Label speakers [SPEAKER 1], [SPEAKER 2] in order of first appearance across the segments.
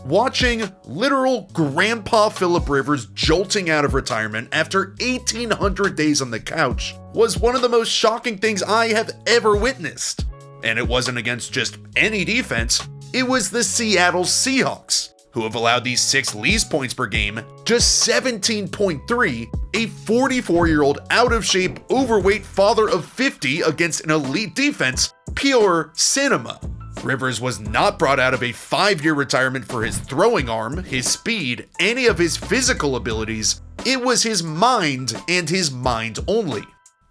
[SPEAKER 1] Watching literal Grandpa Philip Rivers jolting out of retirement after 1,800 days on the couch was one of the most shocking things I have ever witnessed. And it wasn't against just any defense, it was the Seattle Seahawks, who have allowed the 6th least points per game, just 17.3, a 44-year-old out-of-shape, overweight father of 50 against an elite defense, pure cinema. Rivers was not brought out of a 5-year retirement for his throwing arm, his speed, any of his physical abilities. It was his mind and his mind only.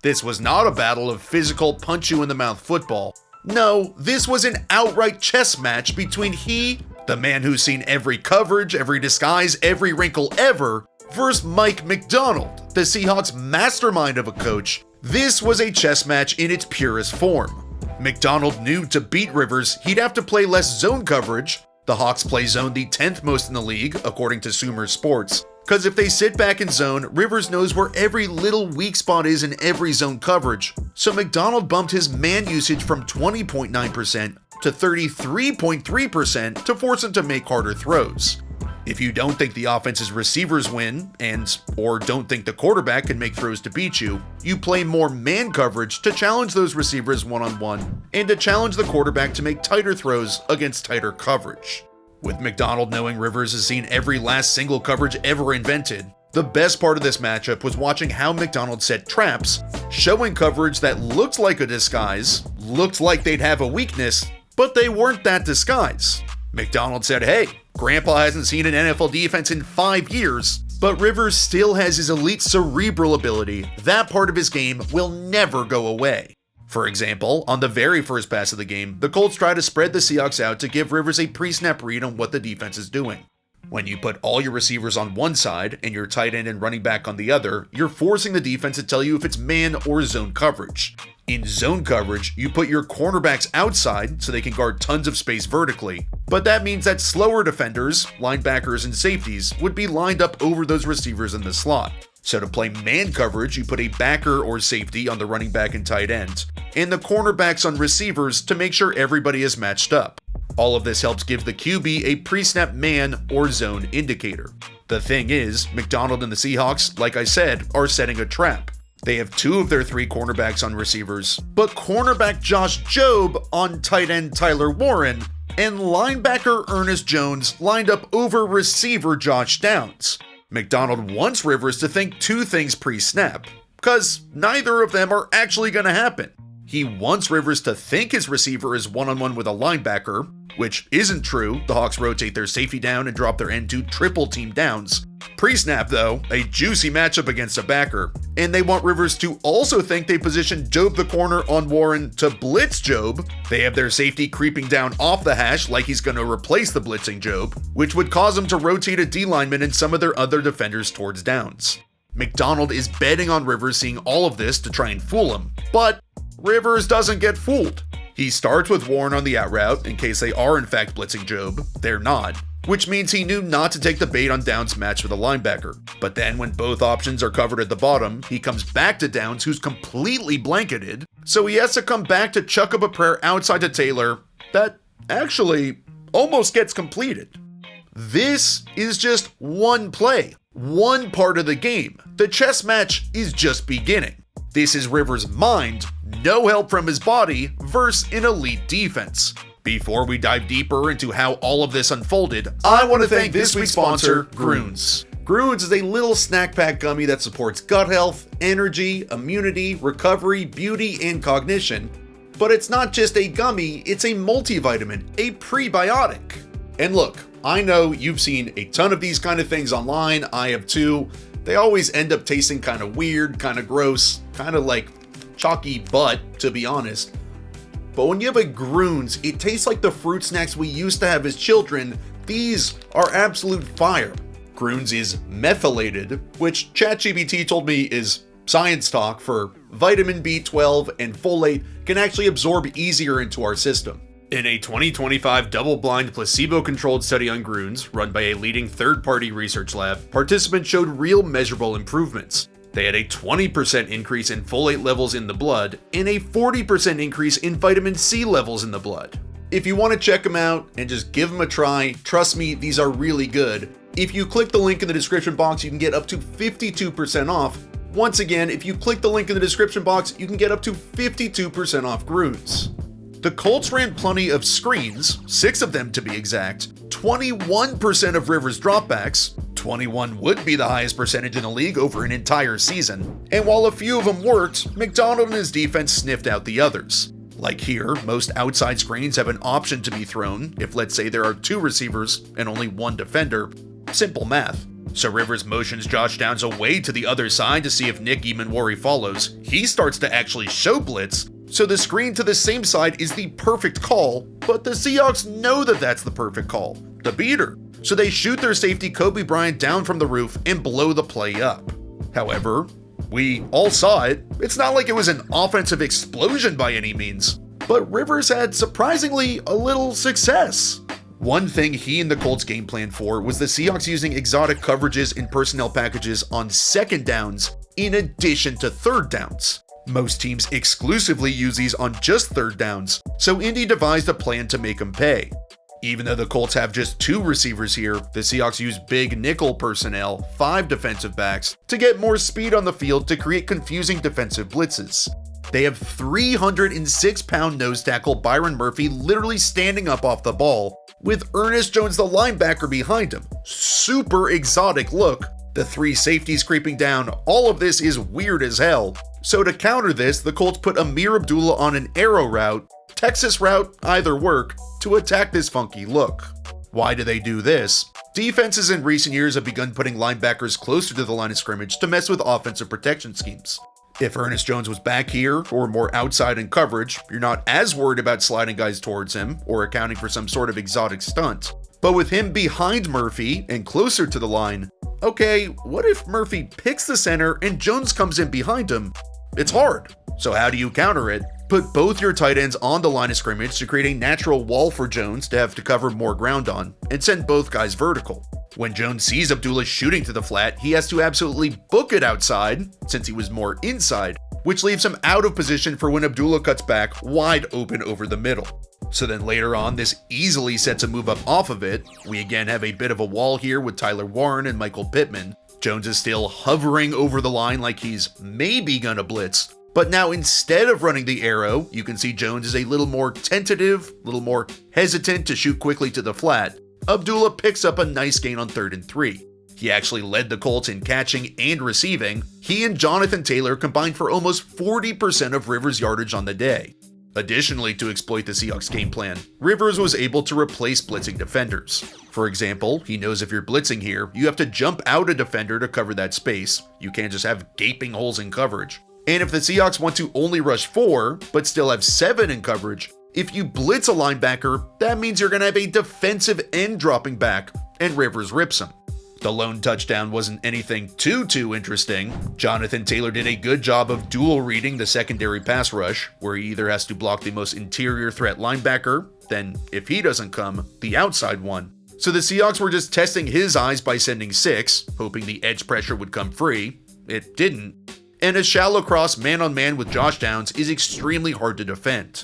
[SPEAKER 1] This was not a battle of physical punch-you-in-the-mouth football. No, this was an outright chess match between he, the man who's seen every coverage, every disguise, every wrinkle ever, versus Mike Macdonald, the Seahawks mastermind of a coach. This was a chess match in its purest form. Macdonald knew to beat Rivers, he'd have to play less zone coverage. The Hawks play zone the 10th most in the league, according to Sumer Sports. Because if they sit back in zone, Rivers knows where every little weak spot is in every zone coverage. So Macdonald bumped his man usage from 20.9% to 33.3% to force him to make harder throws. If you don't think the offense's receivers win or don't think the quarterback can make throws to beat you, you play more man coverage to challenge those receivers one-on-one and to challenge the quarterback to make tighter throws against tighter coverage. With Macdonald knowing Rivers has seen every last single coverage ever invented, the best part of this matchup was watching how Macdonald set traps, showing coverage that looked like a disguise, looked like they'd have a weakness, but they weren't that disguise. Macdonald said, hey, Grandpa hasn't seen an NFL defense in 5 years, but Rivers still has his elite cerebral ability. That part of his game will never go away. For example, on the very first pass of the game, the Colts try to spread the Seahawks out to give Rivers a pre-snap read on what the defense is doing. When you put all your receivers on one side and your tight end and running back on the other, you're forcing the defense to tell you if it's man or zone coverage. In zone coverage, you put your cornerbacks outside so they can guard tons of space vertically, but that means that slower defenders, linebackers, and safeties would be lined up over those receivers in the slot. So to play man coverage, you put a backer or safety on the running back and tight end, and the cornerbacks on receivers to make sure everybody is matched up. All of this helps give the QB a pre-snap man or zone indicator. The thing is, Macdonald and the Seahawks, like I said, are setting a trap. They have 2 of their 3 cornerbacks on receivers, but cornerback Josh Jobe on tight end Tyler Warren, and linebacker Ernest Jones lined up over receiver Josh Downs. Macdonald wants Rivers to think 2 things pre-snap, because neither of them are actually going to happen. He wants Rivers to think his receiver is one-on-one with a linebacker, which isn't true. The Hawks rotate their safety down and drop their end to triple team downs. Pre-snap though, a juicy matchup against a backer. And they want Rivers to also think they position Jobe the corner on Warren to blitz Jobe. They have their safety creeping down off the hash like he's going to replace the blitzing Jobe, which would cause him to rotate a D lineman and some of their other defenders towards downs. Macdonald is betting on Rivers seeing all of this to try and fool him, but Rivers doesn't get fooled. He starts with Warren on the out route in case they are in fact blitzing Jobe. They're not, which means he knew not to take the bait on Downs' match with a linebacker. But then when both options are covered at the bottom, he comes back to Downs, who's completely blanketed, so he has to come back to chuck up a prayer outside to Taylor that actually almost gets completed. This is just one play, one part of the game. The chess match is just beginning. This is Rivers' mind, no help from his body, versus an elite defense. Before we dive deeper into how all of this unfolded, I want to thank this week's sponsor, Groons. Groons is a little snack pack gummy that supports gut health, energy, immunity, recovery, beauty, and cognition. But it's not just a gummy, it's a multivitamin, a prebiotic. And look, I know you've seen a ton of these kind of things online, I have too. They always end up tasting kind of weird, kind of gross, kind of like chalky butt, to be honest. But when you have a Groons, it tastes like the fruit snacks we used to have as children. These are absolute fire. Groons is methylated, which ChatGPT told me is science talk for vitamin B12 and folate can actually absorb easier into our system. In a 2025 double-blind placebo-controlled study on Groons, run by a leading third-party research lab, participants showed real measurable improvements. They had a 20% increase in folate levels in the blood and a 40% increase in vitamin C levels in the blood. If you want to check them out and just give them a try, trust me, these are really good. If you click the link in the description box, you can get up to 52% off. Once again, if you click the link in the description box, you can get up to 52% off Grooves. The Colts ran plenty of screens, 6 of them to be exact, 21% of Rivers dropbacks, 21 would be the highest percentage in the league over an entire season, and while a few of them worked, McDonald and his defense sniffed out the others. Like here, most outside screens have an option to be thrown if, let's say, there are 2 receivers and only 1 defender. Simple math. So Rivers motions Josh Downs away to the other side to see if Nick Emanwari follows. He starts to actually show blitz, so the screen to the same side is the perfect call, but the Seahawks know that that's the perfect call, the beater. So they shoot their safety Kobe Bryant down from the roof and blow the play up. However, we all saw it. It's not like it was an offensive explosion by any means, but Rivers had surprisingly a little success. One thing he and the Colts game planned for was the Seahawks using exotic coverages and personnel packages on second downs in addition to third downs. Most teams exclusively use these on just third downs, so Indy devised a plan to make them pay. Even though the Colts have just 2 receivers here, the Seahawks use big nickel personnel, 5 defensive backs, to get more speed on the field to create confusing defensive blitzes. They have 306-pound nose tackle Byron Murphy literally standing up off the ball, with Ernest Jones the linebacker behind him. Super exotic look. The 3 safeties creeping down, all of this is weird as hell. So to counter this, the Colts put Amir Abdullah on an arrow route, Texas route, either work, to attack this funky look. Why do they do this? Defenses in recent years have begun putting linebackers closer to the line of scrimmage to mess with offensive protection schemes. If Ernest Jones was back here or more outside in coverage, you're not as worried about sliding guys towards him or accounting for some sort of exotic stunt. But with him behind Murphy and closer to the line, okay, what if Murphy picks the center and Jones comes in behind him? It's hard. So how do you counter it? Put both your tight ends on the line of scrimmage to create a natural wall for Jones to have to cover more ground on, and send both guys vertical. When Jones sees Abdullah shooting to the flat, he has to absolutely book it outside, since he was more inside, which leaves him out of position for when Abdullah cuts back wide open over the middle. So then later on, this easily sets a move up off of it. We again have a bit of a wall here with Tyler Warren and Michael Pittman. Jones is still hovering over the line like he's maybe gonna blitz, but now instead of running the arrow, you can see Jones is a little more tentative, a little more hesitant to shoot quickly to the flat. Abdullah picks up a nice gain on 3rd and 3. He actually led the Colts in catching and receiving. He and Jonathan Taylor combined for almost 40% of Rivers' yardage on the day. Additionally, to exploit the Seahawks game plan, Rivers was able to replace blitzing defenders. For example, he knows if you're blitzing here, you have to jump out a defender to cover that space. You can't just have gaping holes in coverage. And if the Seahawks want to only rush 4, but still have 7 in coverage, if you blitz a linebacker, that means you're going to have a defensive end dropping back, and Rivers rips him. The lone touchdown wasn't anything too interesting. Jonathan Taylor did a good job of dual reading the secondary pass rush, where he either has to block the most interior threat linebacker, then if he doesn't come, the outside one. So the Seahawks were just testing his eyes by sending 6, hoping the edge pressure would come free. It didn't. And a shallow cross man-on-man with Josh Downs is extremely hard to defend.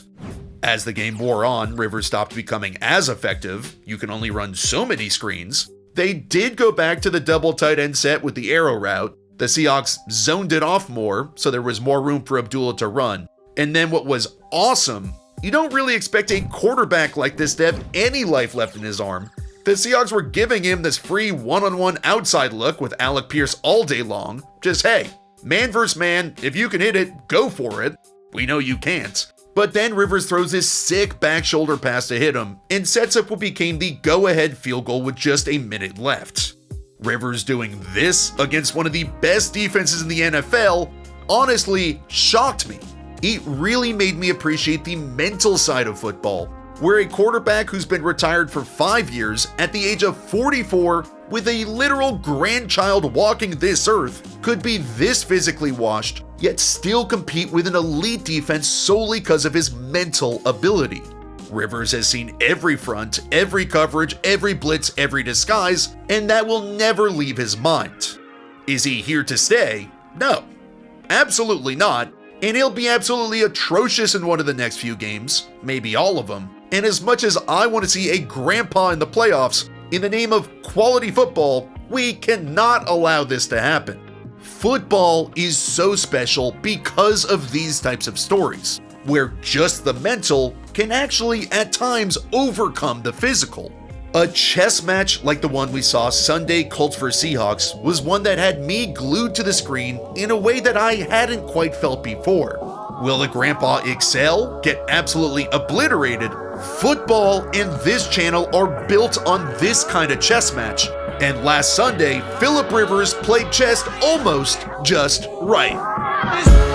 [SPEAKER 1] As the game wore on, Rivers stopped becoming as effective. You can only run so many screens. They did go back to the double tight end set with the arrow route. The Seahawks zoned it off more, so there was more room for Abdullah to run. And then what was awesome, you don't really expect a quarterback like this to have any life left in his arm. The Seahawks were giving him this free one-on-one outside look with Alec Pierce all day long. Just, hey, man versus man, if you can hit it, go for it. We know you can't. But then Rivers throws this sick back shoulder pass to hit him and sets up what became the go-ahead field goal with just a minute left. Rivers doing this against one of the best defenses in the NFL honestly shocked me. It really made me appreciate the mental side of football, where a quarterback who's been retired for 5 years at the age of 44 with a literal grandchild walking this earth could be this physically washed, yet still compete with an elite defense solely because of his mental ability. Rivers has seen every front, every coverage, every blitz, every disguise, and that will never leave his mind. Is he here to stay? No, absolutely not, and he'll be absolutely atrocious in one of the next few games, maybe all of them, And as much as I want to see a grandpa in the playoffs, in the name of quality football, we cannot allow this to happen. Football is so special because of these types of stories, where just the mental can actually at times overcome the physical. A chess match like the one we saw Sunday Colts vs Seahawks was one that had me glued to the screen in a way that I hadn't quite felt before. Will the grandpa excel? Get absolutely obliterated? Football and this channel are built on this kind of chess match. And last Sunday, Philip Rivers played chess almost just right.